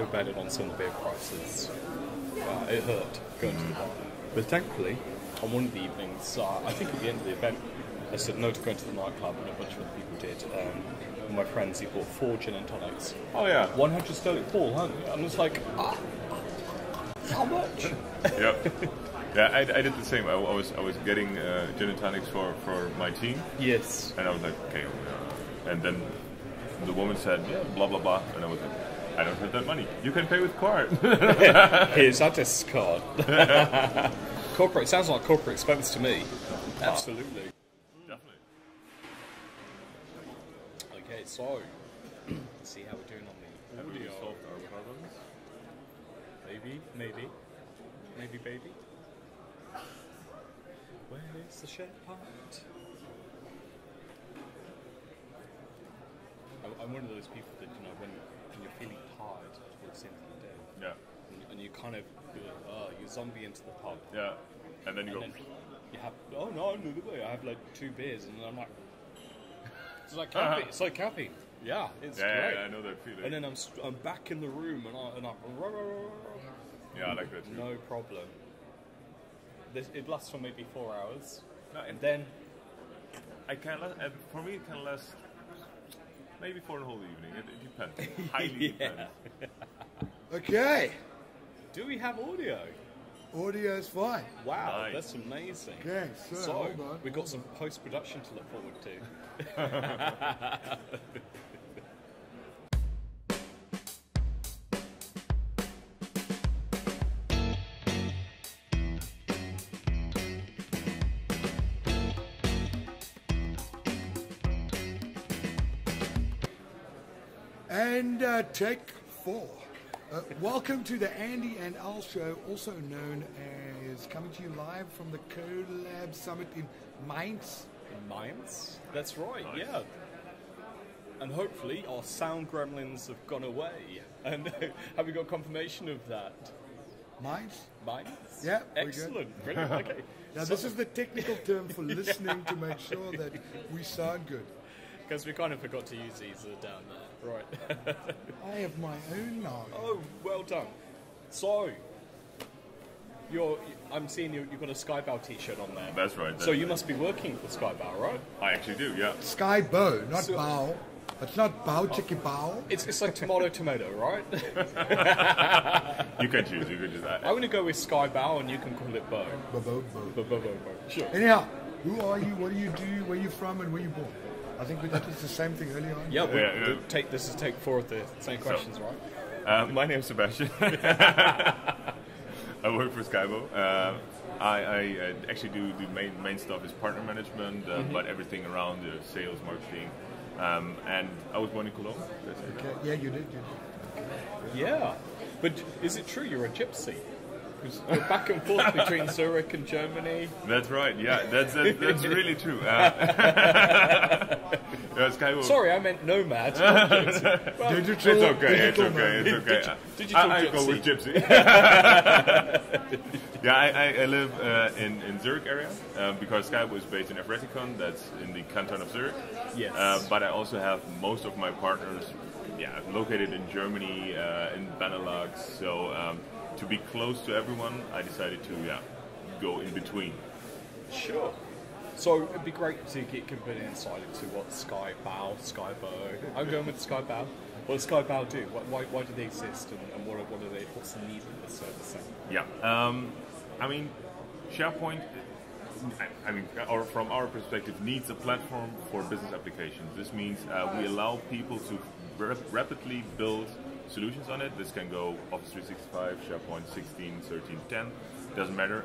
you were betting on some of the beer prices. It hurt going to the bar. But thankfully, on one of the evenings, I think at the end of the event, I said no to going to the nightclub, and a bunch of other people did. One of my friends, he bought 4 gin and tonics. Oh yeah. 100 sterling full, huh? And it's like, how much? Yep. Yeah, I did the same. I was getting gin and tonics for my team. Yes. And I was like, okay. And then the woman said, yeah, blah blah blah, and I was like, I don't have that money. You can pay with card. Here's our test card. Corporate sounds like corporate expense to me. Absolutely. Definitely. Okay, so let's see how we're doing on the Have we audio. solved our problems? Maybe. Where is the shed part? I'm one of those people that, you know, when you're feeling tired towards the end of the day, Yeah. and you kind of, you zombie into the pub. Yeah. And then you go. Then you have, oh no, I have like 2 beers, and then I'm like, it's like caffeine. It's like caffeine. Yeah, it's great. Yeah, I know that feeling. And then I'm back in the room, and I'm Yeah, I like that too. no problem. It lasts for maybe 4 hours, No, and then I can for me it can last maybe for the whole evening. It depends. Highly depends. Okay, do we have audio? audio is fine. Wow, Nice. that's amazing. Okay, so hold on. We've got some post-production to look forward to. And take 4. Welcome to the Andy and Al show, also known as coming to you live from the CoLab Summit in Mainz. Mainz? That's right, Nice. yeah. And hopefully our sound gremlins have gone away. And have we got confirmation of that? Mainz? Mainz? Yeah, we're good. Excellent. Brilliant. Okay. Now, So- this is the technical term for listening to make sure that we sound good. Because we kind of forgot to use these down there. Right. I have my own now. Oh, well done. So, I'm seeing you've got a Skybow t-shirt on there. That's right. So you must be working for Skybow, right? I actually do. Yeah. Sky bow, not So- bow. It's not bow chicky bow. It's like tomato, right? You can choose. You can choose that. I'm going to go with Skybow, and you can call it bow. Bow, bow, bow. Bow. Sure. Anyhow, who are you? What do you do? Where are you from? And where you born? I think that was the same thing earlier on. Yeah, Yeah. this is take 4 of the same questions, right? My name's Sebastian. I work for Skybo. I actually do the main stuff is partner management, but everything around sales, marketing. And I was born in Cologne. That's it. Okay. Yeah, you did. Yeah. But is it true you're a gypsy? Because you're back and forth between Zurich and Germany. That's right. Yeah, that's really true. Skybo. Sorry, I meant nomad. not gypsy. Well, Digital, It's okay. It's digital okay. man. It's okay. Digital I gypsy. go with gypsy. Yeah, I live in Zurich area because Skybo is based in Efretikon. That's in the canton of Zurich. Yes. But I also have most of my partners, located in Germany, in Benelux. So to be close to everyone, I decided to go in between. Sure. So it'd be great to get a bit of insight into what Skybow. I'm going with Skybow. What does Skybow do? Why do they exist, and what's the need of the service? Yeah. I mean, SharePoint. From our perspective, needs a platform for business applications. This means we allow people to rapidly build solutions on it. This can go Office 365, SharePoint 16, 13, 10, doesn't matter.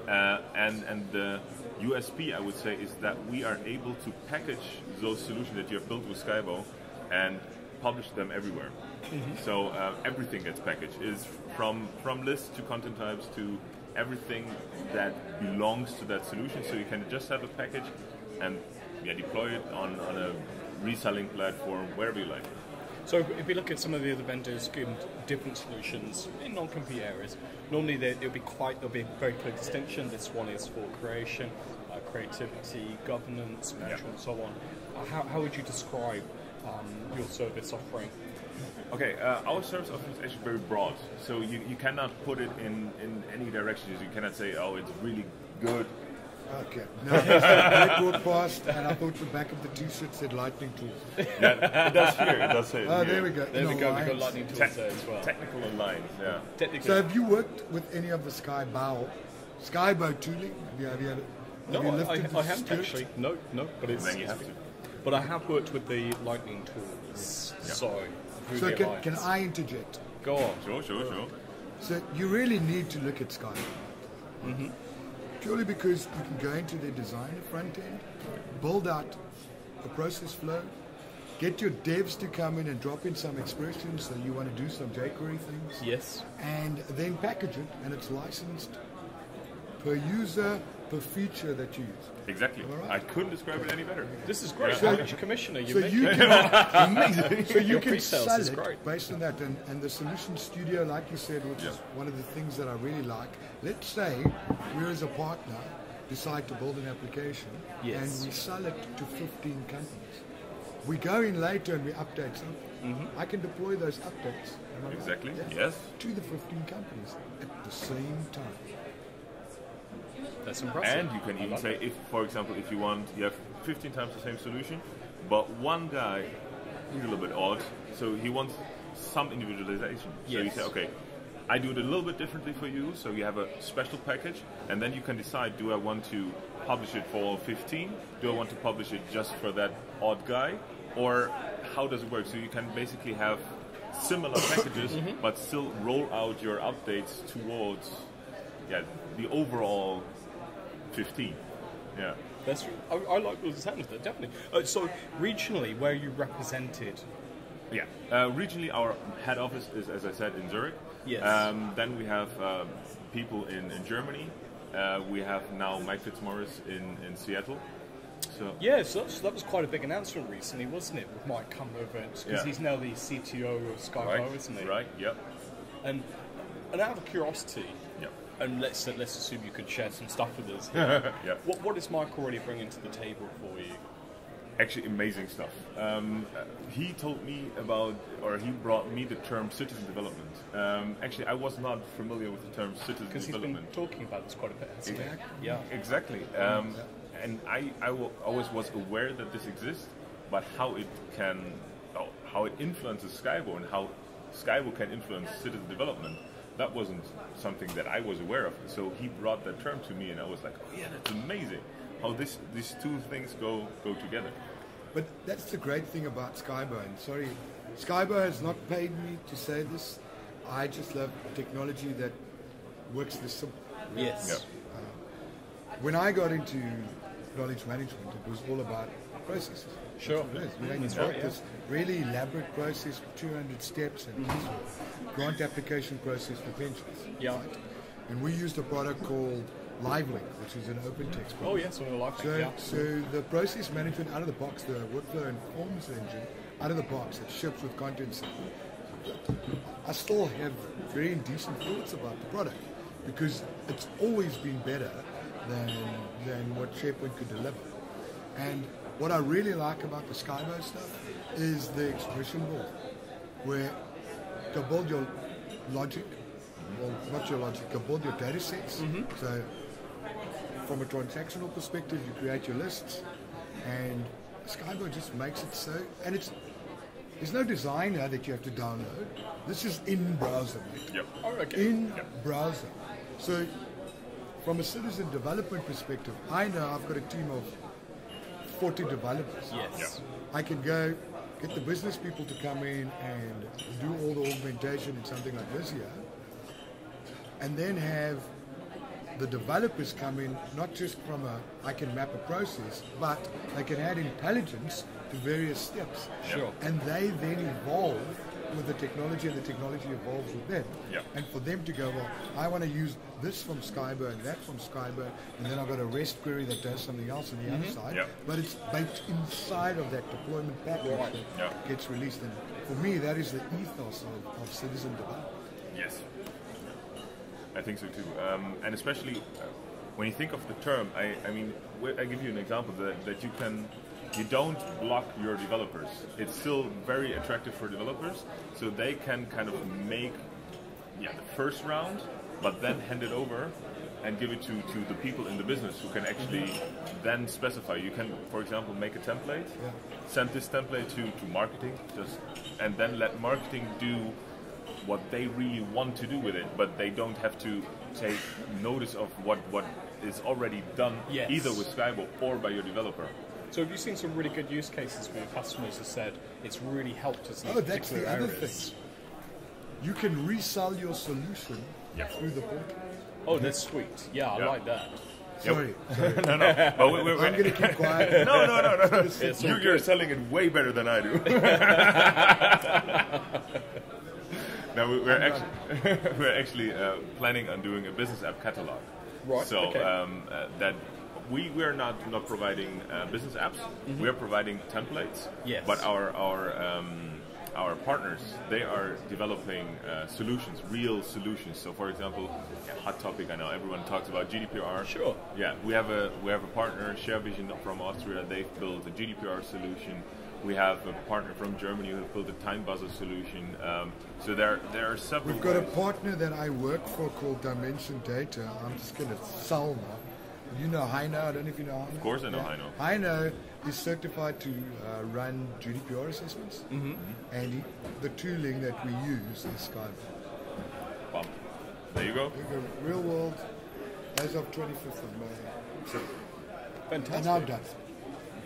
And the USP, I would say, is that we are able to package those solutions that you have built with Skybo and publish them everywhere. So everything gets packaged. Is from lists to content types to everything that belongs to that solution. So you can just have a package and deploy it on a reselling platform, wherever you like. So if we look at some of the other vendors giving different solutions in non-compete areas, normally there'll be a very clear distinction. This one is for creation, creativity, governance, management, and so on. How would you describe your service offering Okay, our service offering is actually very broad, so you cannot put it in any directions. You cannot say, oh, it's really good. Okay. No, I walked past and I thought the back of the T-shirt said lightning tools. Yeah, it does here. It does say it Oh, here. there we go. There we go. We've got Lines. lightning tools there as well. Technical and lines, yeah. Technically. So have you worked with any of the Skybow tooling? Have you No, lifted I the haven't skirt? actually. No, but it's. Then you have to. But I have worked with the lightning tools. Yeah. So. through So the can alliance. I interject? Go on. Sure. So you really need to look at Skybow. Purely because you can go into their design front end, build out a process flow, get your devs to come in and drop in some expressions, so you want to do some jQuery things, Yes. and then package it, and it's licensed per user, per feature that you use. Exactly. All right. I couldn't describe it any better. This is great. So- How much commissioner you So make? you can, amazing. So you Your can pre-sales sell is it great. based on that, and the solution studio, like you said, which Yeah. is one of the things that I really like. Let's say we, as a partner, decide to build an application, Yes. and we sell it to 15 companies. We go in later and we update something. I can deploy those updates. Am I right? Exactly. Yeah. Yes. To the 15 companies at the same time. That's impressive. And you can I even like say, it. if, for example, if you have 15 times the same solution, but one guy is a little bit odd, so he wants some individualization. So you Yes. say, okay, I do it a little bit differently for you, so you have a special package, and then you can decide, do I want to publish it for all 15? Do I want to publish it just for that odd guy? Or how does it work? So you can basically have similar packages, but still roll out your updates towards the overall 15. Yeah. That's, I like the sound of that, definitely. So, regionally, where are you represented? Yeah. Regionally, our head office is, as I said, in Zurich. Yes. Then we have people in Germany. We have now Mike Fitzmaurice in Seattle. So Yeah, so that was quite a big announcement recently, wasn't it? With Mike coming over, because Yeah. he's now the CTO of Skybow, isn't he? Right. Yep. And out of curiosity, Yep. and let's assume you could share some stuff with us. Yep. What is Mike already bringing to the table for you? Actually, amazing stuff. He told me about, or he brought me the term citizen development. Actually, I was not familiar with the term citizen Because he's been development. talking about this quite a bit, hasn't he? Exactly. Yeah. Exactly. And I always was aware that this exists, but how it influences Skybo and how Skybo can influence citizen development, that wasn't something that I was aware of. So he brought that term to me, and I was like, oh yeah, that's amazing. How these two things go together. But that's the great thing about Skybow. And sorry, Skybow has not paid me to say this. I just love technology that works this simple. Yes. Yep. When I got into knowledge management, it was all about processes. Sure. That's what it is. You know, That's you've got right, this really elaborate process with 200 steps and this grant application process for pensions. Yeah. Right? And we used a product called LiveLink, which is an open text product. Oh, yes, on the live thing, yeah. So the process management out of the box, the workflow and forms engine out of the box that ships with content set. I still have very indecent thoughts about the product because it's always been better than what SharePoint could deliver. And what I really like about the Skybow stuff is the expression board, where to build your logic, well, not your logic, to build your data sets. So from a transactional perspective, you create your lists, and Skybow just makes it so, and there's no designer that you have to download. This is in browser, mate. Yep. Oh, okay. In browser. So from a citizen development perspective, I know I've got a team of 40 developers. Yes. I can go get the business people to come in and do all the augmentation in something like this here, and then have the developers come in, not just from I can map a process, but they can add intelligence to various steps. Sure. And they then evolve with the technology, and the technology evolves with them. Yeah. And for them to go, well, I want to use this from Skybow and that from Skybow, and then I've got a REST query that does something else on the other side, Yeah. but it's baked inside of that deployment package that Yeah. gets released. And for me, that is the ethos of citizen development. Yes, I think so too. And especially when you think of the term, I mean, I give you an example that you can you don't block your developers. It's still very attractive for developers, so they can kind of make the first round, but then hand it over and give it to the people in the business who can actually then specify. You can, for example, make a template, send this template to marketing, and then let marketing do what they really want to do with it, but they don't have to take notice of what is already done, either with Skybo or by your developer. So have you seen some really good use cases where your customers have said it's really helped us in Oh, that's particular the other areas? thing. You can resell your solution through the portal. Oh, that's sweet. Yeah, I like that. Sorry. No. But I'm going to keep quiet. No. You're selling it way better than I do. Now we're actually planning on doing a business app catalog. Right. So that we're not providing business apps. We are providing templates. Yes. But our partners, they are developing solutions, real solutions. So, for example, hot topic. I know everyone talks about GDPR. Sure. Yeah, we have a partner, ShareVision from Austria. They've built a GDPR solution. We have a partner from Germany who have built a time buzzer solution. So there are several. We've got a partner that I work for called Dimension Data. I'm just going to sell now. You know Heino, I don't know if you know Heino. Of course I know Heino. Heino is certified to run GDPR assessments, and the tooling that we use is Skybo. Bump. There you go. Real world, as of 25th of May. So, Fantastic. and I'm done.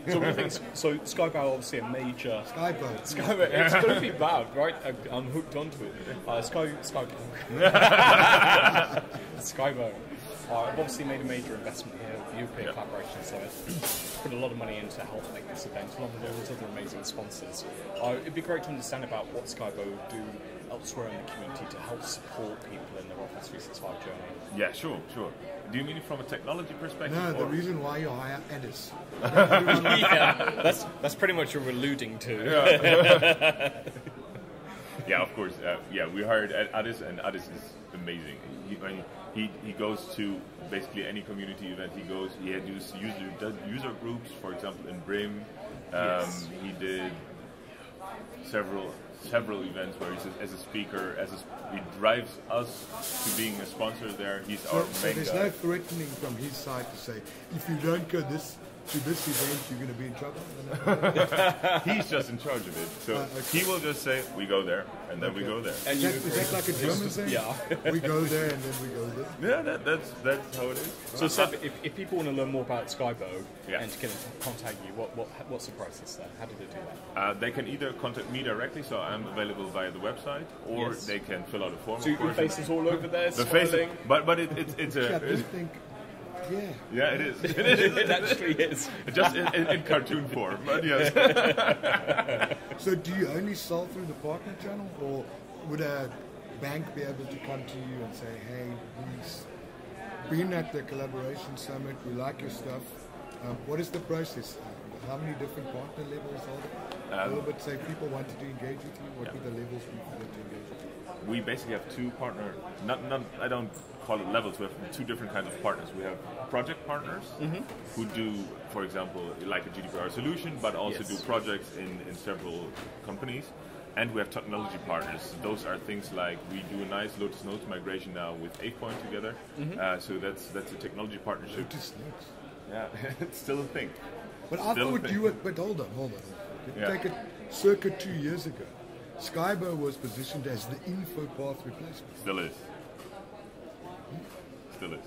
So, one thing, so Skybo obviously a major. Skybo. It's going to be bad, right? I'm hooked onto it. Skybo. I've obviously made a major investment here with European Collaboration Summit. Put a lot of money in to help make this event, along with all those other amazing sponsors. It'd be great to understand about what Skybo do elsewhere in the community to help support people in their Office 365 journey. Yeah, sure. Do you mean it from a technology perspective? No, the reason why you hire Addis. Yeah, that's pretty much what we're alluding to. Yeah, of course. We hired Addis, and Addis is amazing. He goes to basically any community event he goes. He does user groups, for example, in Brim. He did several events where he's as a speaker, he drives us to being a sponsor there. He's our main So there's guy. no threatening from his side to say, if you don't go to this event, you're going to be in trouble. He's just in charge of it. So he will just say, we go there, and then we go there. And Is that like a German thing? Yeah. We go there and then we go there. Yeah, that's how it is. So, Seb, if people want to learn more about Skybo Yeah. and to get in contact you, what's the process there? How do they do that? They can either contact me directly, so I'm available via the website, or Yes. they can fill out a form. So of your course. face is all over there, The face, smiling. but it's I a just think, yeah, it is. It actually is. Just in cartoon form, but yes. So do you only sell through the partner channel, or would a bank be able to come to you and say, hey, we've been at the collaboration summit, we like your stuff. What is the process? How many different partner levels are there? A little bit, say people wanted to engage with you, what would the levels be for them to engage with you? We basically have two partner, I don't call it levels, we have two different kinds of partners. We have project partners who do, for example, like a GDPR solution, but also do projects in several companies. And we have technology partners. Those are things like, we do a nice Lotus Notes migration now with AvePoint together. So that's a technology partnership. Lotus Notes. Yeah, it's still a thing. But I Still a thought thing. you were, but hold on. Yeah. Take it circa 2 years ago. Skybo was positioned as the info path replacement. Still is. Still is.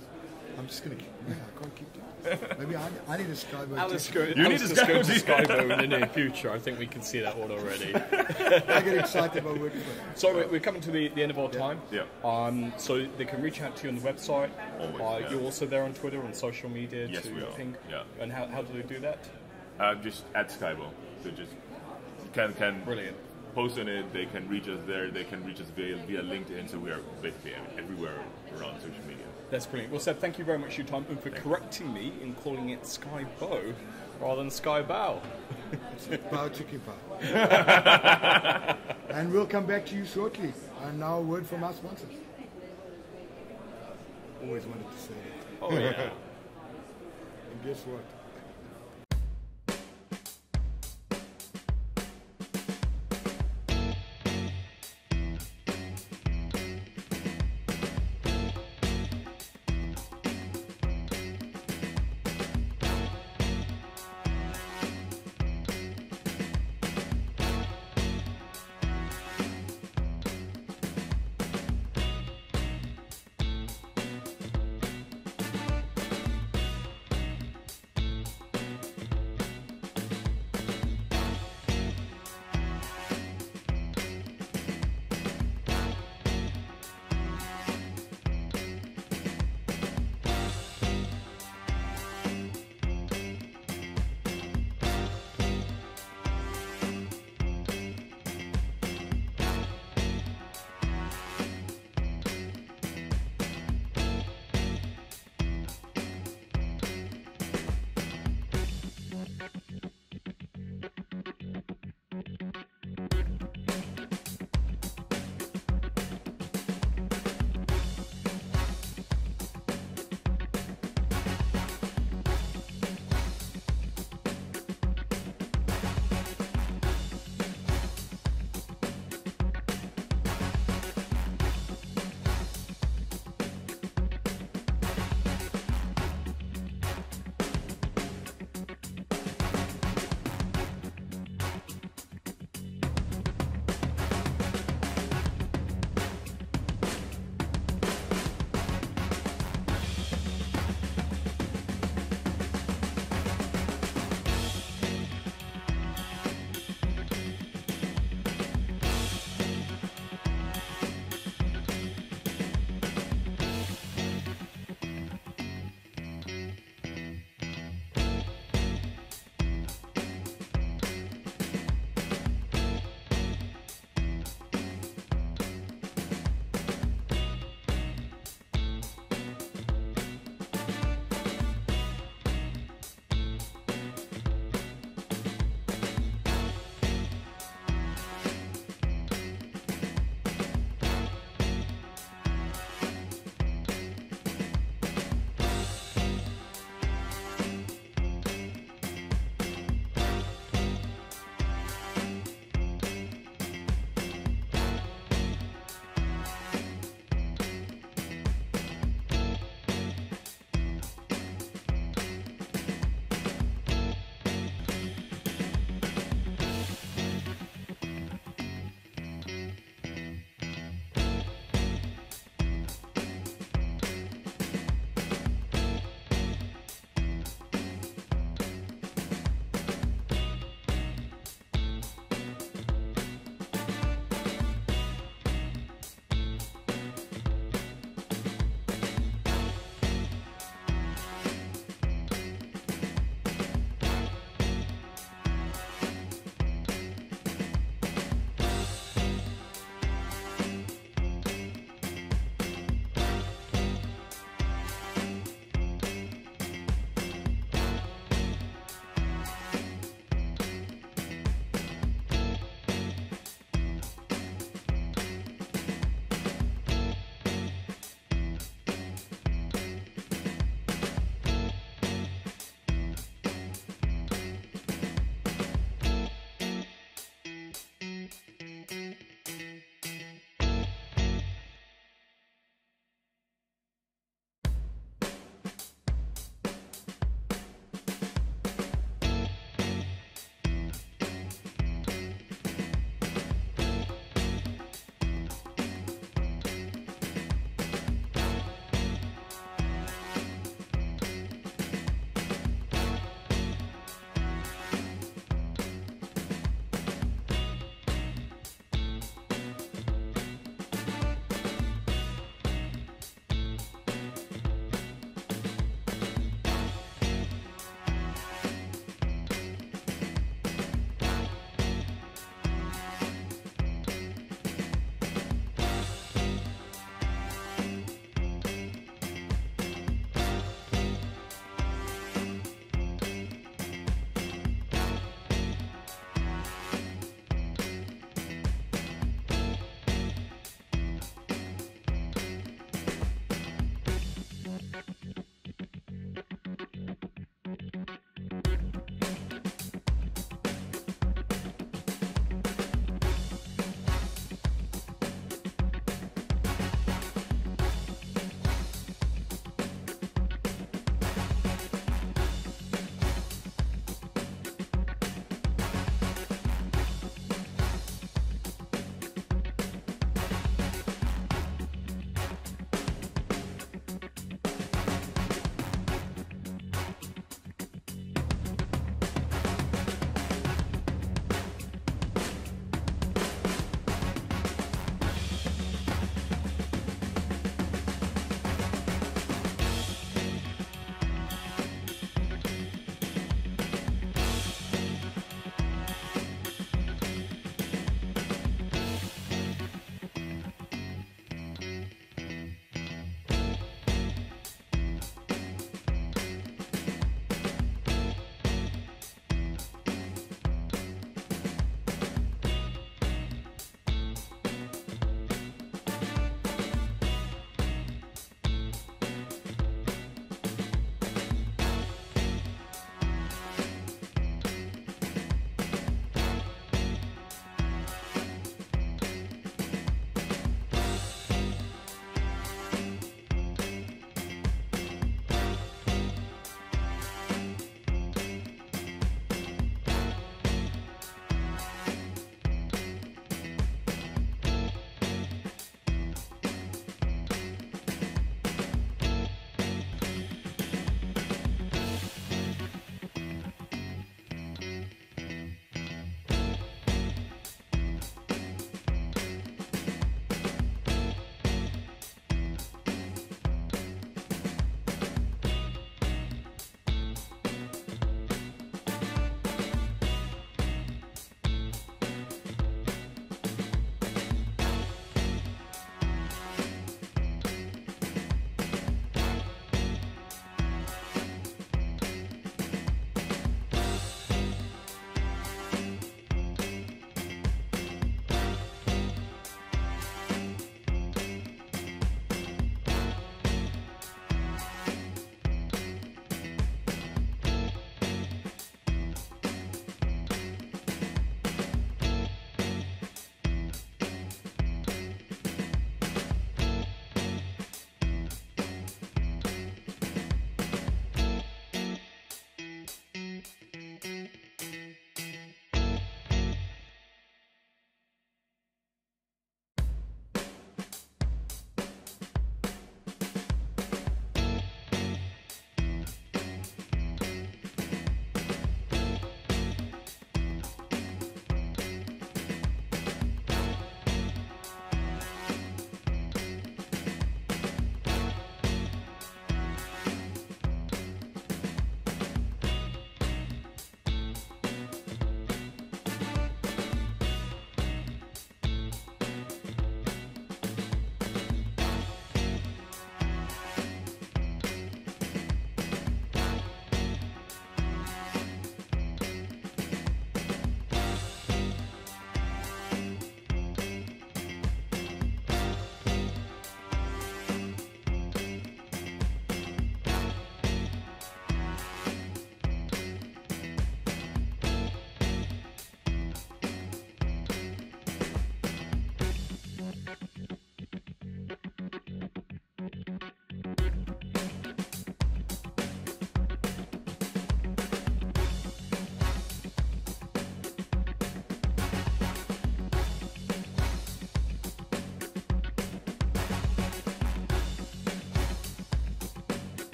I'm just going to I can't keep doing Maybe I need a Skybo. Alice ticket. go need to to go to Skybo. Skybo in the near future. I think we can see that one already. I get excited about working with them. So we're coming to the end of our time. Yeah. So they can reach out to you on the website. Always, yeah. You're also there on Twitter and social media. Yes, to we are. ping. Yeah. And how do they do that? Just at Skybo. So just can Brilliant. post on it. They can reach us there. They can reach us via LinkedIn. So we are basically everywhere around social media. That's brilliant. Well, Seb, thank you very much for your time and for correcting me in calling it Skybo rather than Skybow. Bow chicken bow. And we'll come back to you shortly. And now a word from our sponsors. Always wanted to say that. Oh, yeah. And guess what?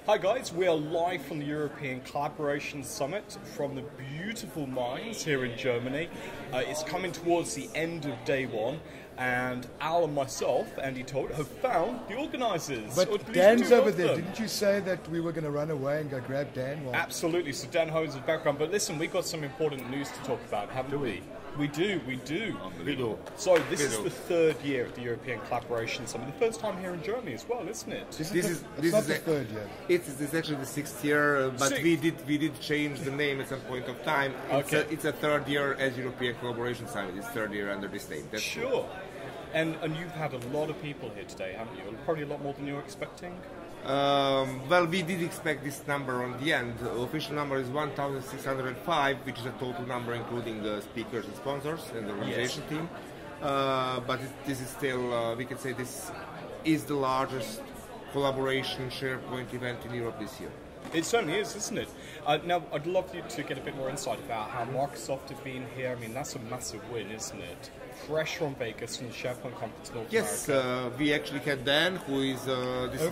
Hi guys, we are live from the European Collaboration Summit from the beautiful Mainz here in Germany. It's coming towards the end of day one, and Al and myself, Andy Todd, have found the organisers. But Dan's over there. Didn't you say that we were going to run away and go grab Dan? Well, absolutely, so Dan Holmes' background. But listen, we've got some important news to talk about, haven't we? We do. Unbelievable. So this is the third year of the European Collaboration Summit. The first time here in Germany as well, isn't it? This is the third year. It's actually the sixth year, but we did change the name at some point of time. It's a third year as European Collaboration Summit. It's third year under this name. That's sure. Cool. And you've had a lot of people here today, haven't you? Probably a lot more than you were expecting. Well, we did expect this number on the end. The official number is 1,605, which is a total number including the speakers and sponsors and the organization team. But this is still, we can say this is the largest collaboration SharePoint event in Europe this year. It certainly is, isn't it? Now, I'd love you to get a bit more insight about how Microsoft have been here. I mean, that's a massive win, isn't it? Fresh from Vegas from the SharePoint Conference North America. We actually had Dan, who is this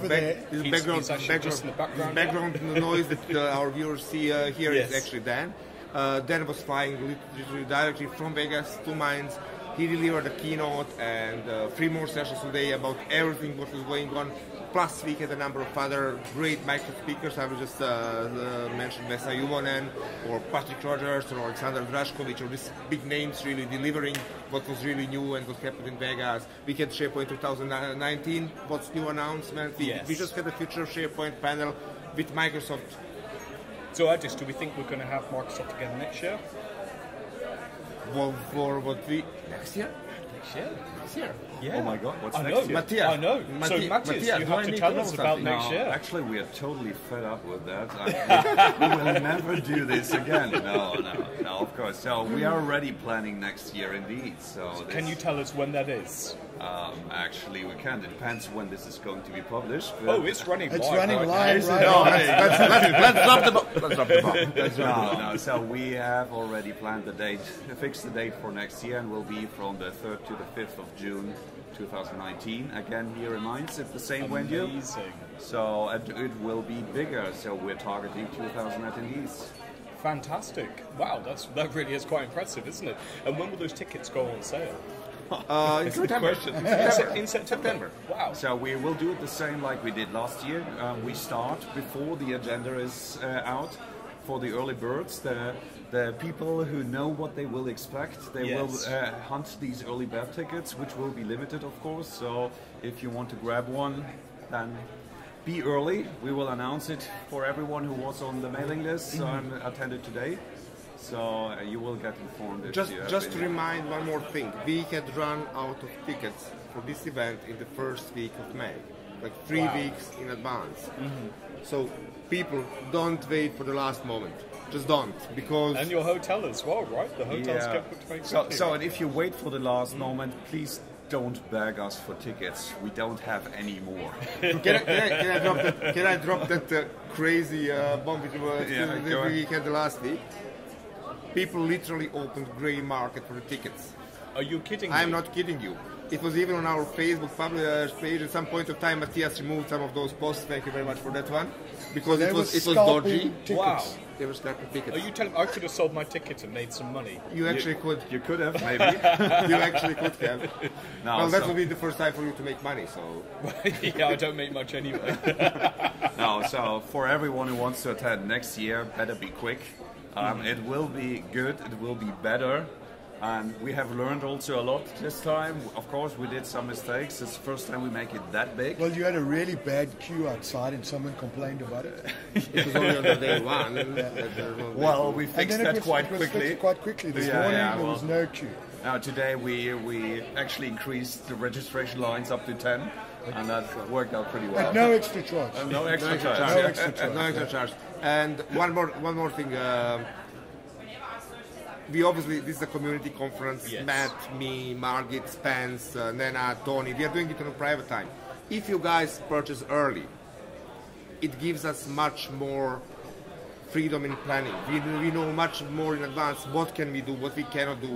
background noise that our viewers see here is actually Dan. Dan was flying literally directly from Vegas to Mainz. He delivered a keynote and 3 more sessions today about everything what was going on. Plus, we had a number of other great micro speakers. I will just mention Vesa Juvonen or Patrick Rogers or Alexander Drašković, or these big names really delivering what was really new and what happened in Vegas. We had SharePoint 2019, what's new announcement. We just had a future SharePoint panel with Microsoft. So, Adis, do we think we're going to have Microsoft again next year? Well, for what we... Next year? Next year? Yeah. Oh my God, what's next year? Matthias. I know. So, Matthias, you have to tell us about next year. Actually, we are totally fed up with that. We will never do this again. No, of course. So we are already planning next year indeed. So can you tell us when that is? Actually, we can. It depends when this is going to be published. Oh, it's running live. It's running live right now. Let's drop the bomb. No. So we have already planned the date, fixed the date for next year, and will be from the 3rd to the 5th of June 2019. Again, here in Mainz, it's the same venue. Amazing. So it will be bigger. So we're targeting 2,000 attendees. Fantastic. Wow, that really is quite impressive, isn't it? And when will those tickets go on sale? In September. In September. Wow. So we will do it the same like we did last year. We start before the agenda is out for the early birds. The people who know what they will expect, they will hunt these early bird tickets, which will be limited, of course. So if you want to grab one, then be early. We will announce it for everyone who was on the mailing list and attended today. So you will get informed. Just to remind one more thing, we had run out of tickets for this event in the first week of May, like 3 weeks in advance. So people, don't wait for the last moment. Just don't, because... And your hotel as well, right? The hotels get booked very quickly. So and if you wait for the last moment, please don't beg us for tickets. We don't have any more. Can I drop that crazy bomb which we had the last week? People literally opened grey market for the tickets. Are you kidding me? I'm not kidding you. It was even on our Facebook published page. At some point of time, Matthias removed some of those posts. Thank you very much for that one, because it was dodgy. Tickets. Wow. They were scalping tickets. Are you telling me I could have sold my ticket and made some money? You actually could. You could have, maybe. You actually could have. No, well, that will be the first time for you to make money. So. Yeah, I don't make much anyway. No, so for everyone who wants to attend next year, better be quick. It will be good. It will be better. And we have learned also a lot this time. Of course, we did some mistakes. It's the first time we make it that big. Well, you had a really bad queue outside and someone complained about it. It was only on the day one. Well, we fixed that quite quickly. Quite quickly. This morning there was no queue. Now today we actually increased the registration lines up to 10. And that worked out pretty well. At no extra charge. No extra charge. No extra charge. No extra charge. And one more thing. We obviously, this is a community conference. Yes. Matt, me, Margit, Spence, Nena, Tony. We are doing it on a private time. If you guys purchase early, it gives us much more freedom in planning. We know much more in advance what can we do, what we cannot do,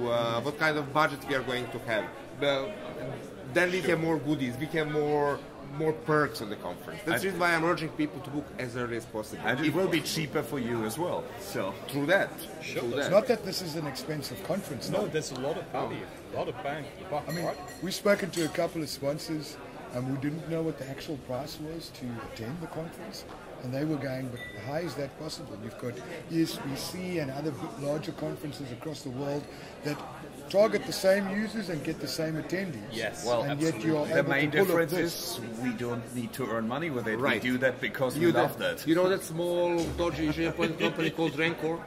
what kind of budget we are going to have. Then we have more goodies. We have more more perks on the conference. That's the reason why I'm urging people to book as early as possible. And it will be cheaper for you as well. So Through that. Sure. Through It's that. not that this is an expensive conference. No, there's a lot of value, a lot of bang for the buck, I mean, right? we've spoken to a couple of sponsors who didn't know what the actual price was to attend the conference, and they were going, but how is that possible? You've got ESBC and other larger conferences across the world that target the same users and get the same attendees. Yes, well, and yet you are the able main to pull difference off this. is we don't need to earn money with it. Right. We do that because we love that. You know that small, dodgy SharePoint company called Rancor?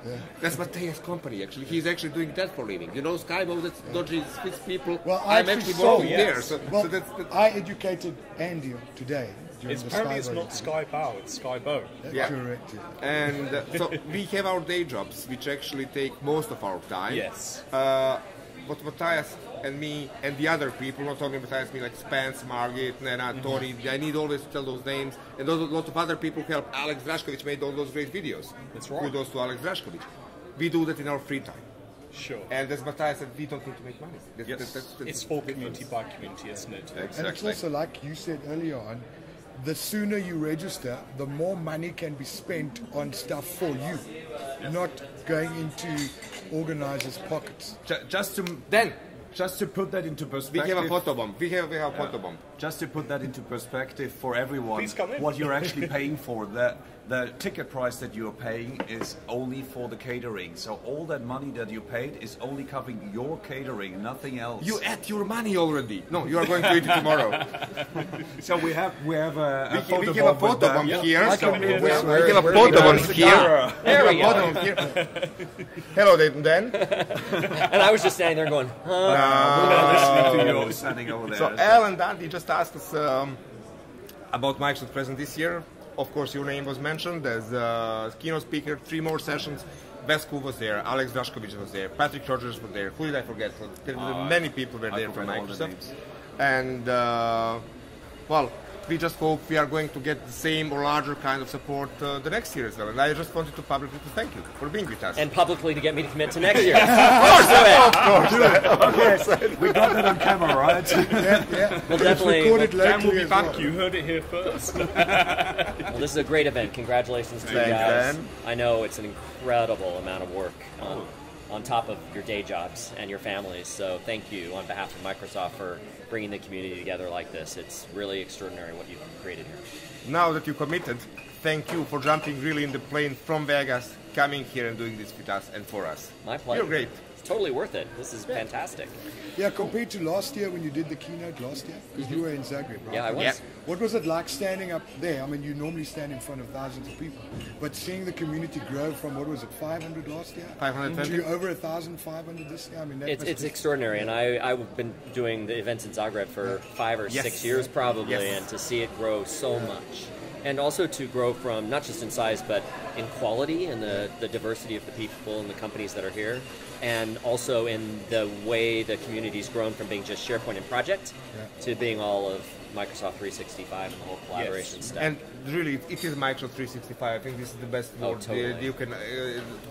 That's Mateus' company, actually. He's actually doing that for a living. You know, Skybo, that's dodgy, Swiss people. Well, I I'm actually saw, working there. So, well, so that's I educated Andy today. It's apparently it's not Skybow, it's Skybow. Yeah. Correct. Yeah. And so we have our day jobs, which actually take most of our time. Yes. But Matthias and me and the other people, not only Matthias, me like Spence, Margit, Nena, Tony, I need always to tell those names. And those, a lot of other people help. Alex Drašković made all those great videos. That's right. Kudos to Alex Drašković. We do that in our free time. Sure. And as Matthias said, we don't need to make money. It's for community by community, isn't it? Exactly. And it's also like you said earlier on, the sooner you register, the more money can be spent on stuff for you, not going into organizers' pockets. Just to put that into We perspective. have a photo bomb. We have a photo bomb. Just to put that into perspective for everyone, Please come in. what you're actually paying for, the ticket price that you're paying is only for the catering. So all that money that you paid is only covering your catering, nothing else. You ate your money already. No, you are going to eat it tomorrow. So we have a We photo have a bomb with photo that. bomb here. I can move We this have a photo bomb here. There we We have a go. photo bomb here. Hello, Dan. And I was just standing there going, huh? Listening to you standing over there. So Al and Dante just asked us about Microsoft present this year. Of course, your name was mentioned as keynote speaker. 3 more sessions. Vesku was there. Alex Drašković was there. Patrick Rogers was there. Who did I forget? Many people were there from forgot all the Microsoft. names. And well, we just hope we are going to get the same or larger kind of support the next year as well. And I just wanted to publicly to thank you for being with us. And publicly to get me to commit to next year. We got that on camera, right? Yeah. We'll definitely. Recorded Dan will locally be as back. well. You heard it here first. Well, this is a great event. Congratulations to you Thanks, guys. Dan. I know it's an incredible amount of work on top of your day jobs and your families. So thank you on behalf of Microsoft for bringing the community together like this. It's really extraordinary what you've created here. Now that you committed, thank you for jumping really in the plane from Vegas, coming here and doing this with us and for us. My pleasure. You're great. It's totally worth it. This is fantastic. Yeah, compared to last year when you did the keynote last year, because you were in Zagreb, right? Yeah, I was. Yeah. What was it like standing up there? I mean, you normally stand in front of thousands of people, but seeing the community grow from, what was it, 500 last year? 520. To over 1,500 this year? I mean, that It's must be- extraordinary, and I've been doing the events in Zagreb for 5 or 6 years probably, Yes. and to see it grow so much. And also to grow from, not just in size, but in quality and the diversity of the people and the companies that are here, and also in the way the community's grown from being just SharePoint and project to being all of Microsoft 365 and the whole collaboration stuff. And really, it is Microsoft 365. I think this is the best Oh, word totally. you can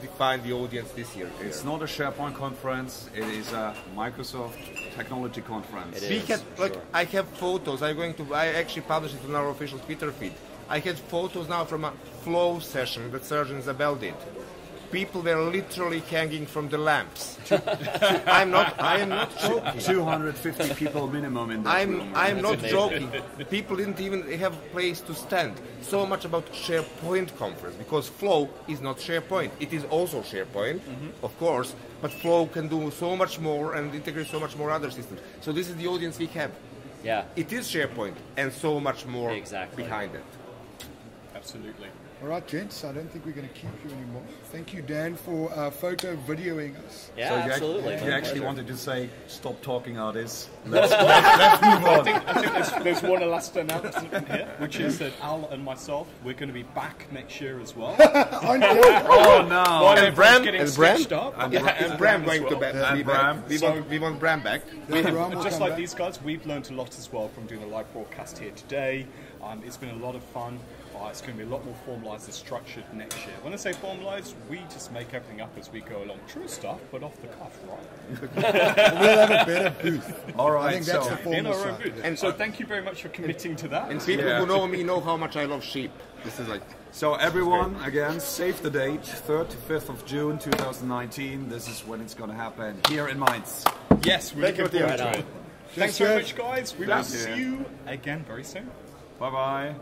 define the audience this year. It's not a SharePoint conference. It is a Microsoft technology conference. It We is, had, like, sure. I have photos. I actually published it on our official Twitter feed. I had photos now from a flow session that Sergeant Isabel did. People were literally hanging from the lamps. I am not joking. 250 people minimum in that room. I'm not amazing. joking. People didn't even have a place to stand. So much about SharePoint conference, because Flow is not SharePoint. It is also SharePoint, of course, but Flow can do so much more and integrate so much more other systems. So this is the audience we have. Yeah. It is SharePoint and so much more Exactly. behind it. Absolutely. All right, gents, I don't think we're going to keep you anymore. Thank you, Dan, for photo videoing us. Yeah, So you absolutely. You My actually pleasure. wanted to say, stop talking artists. I think there's one last announcement here, which is that Al and myself, we're going to be back next year as well. Oh no! While And everyone's Bram? getting And Bram? stitched up. And Yeah, Bram- and Is Bram as going well. to be And back? Bram. We want Bram back. Bram will Just come like back. these guys, we've learned a lot as well from doing a live broadcast here today. It's been a lot of fun. It's going to be a lot more formalised and structured next year. When I say formalised, we just make everything up as we go along. True stuff, but off the cuff, right? We'll have a better booth. All right, I think that's so the formal In our own side. booth. And so thank you very much for committing to that. And people Yeah. who know me know how much I love sheep. This is like... So everyone, again, save the date, 3rd to 5th of June 2019. This is when it's going to happen here in Mainz. Yes, we're looking forward to it. Thanks Cheers. very much, guys. We will Thank you. see you again very soon. Bye-bye.